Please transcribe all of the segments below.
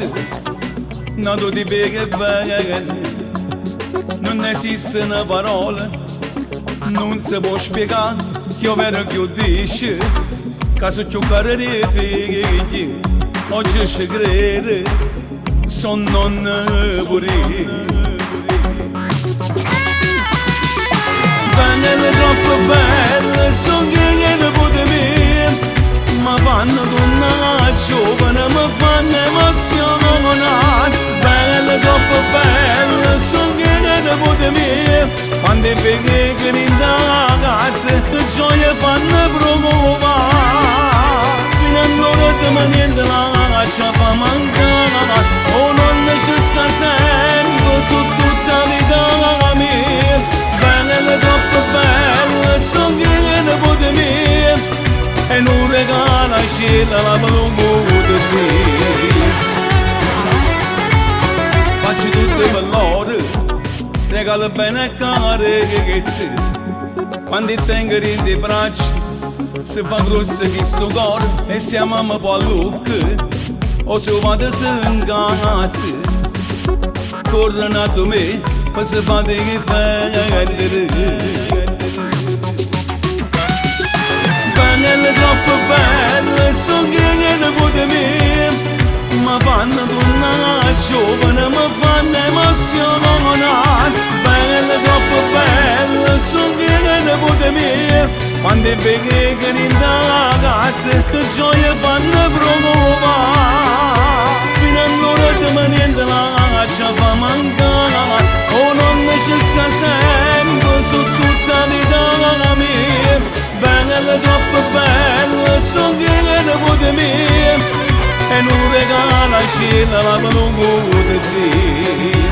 cose, nato di bene bene, non esiste una parola, non si può spiegare, che io vedo che io dice, che se giocare di figli, oggi ci crede, sono non pure. Bene troppo belle, sono che ne può me, ma fanno una giovane, mi fanno emozionare. Belle troppo belle, sono che ne può me, quando è perché che in casa, gioia fanno provare. Fino a loro di niente la ci fa mancare, oh non ci sta sempre su tutta vita mia. Belle troppo belle, sono che ne può me, e non regala scena la voluta te. Faccio tutte per loro, regalo bene a care che c'è. Quando tengo in te braccia, si fa grosso che sto cuore, e siamo un po' a lucca, o se vado se ingazzi, corrono a me, per se fate che fai. Belle troppo belle, sono che ne può me, ma fanno una giovane, mi fanno emozionare. Belle troppo belle, sono che ne può me, quando è perché che in casa, gioia fanno provare. Fino a loro di niente la ci fa mancare, oh non ci sta sempre su tutta vita mia. Belle troppo belle, sono che ne può me, e non regala scena la voluta te.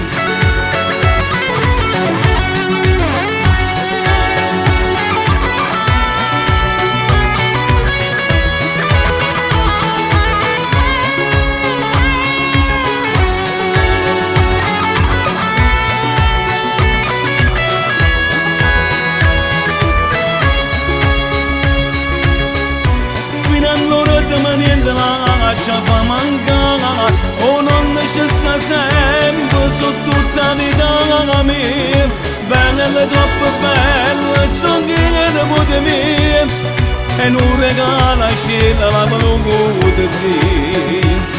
Niente la ci fa mancare, oh non ci sta sempre su tutta vita mia. Belle troppo belle, sono che ne può me, e non regala scena la voluta te.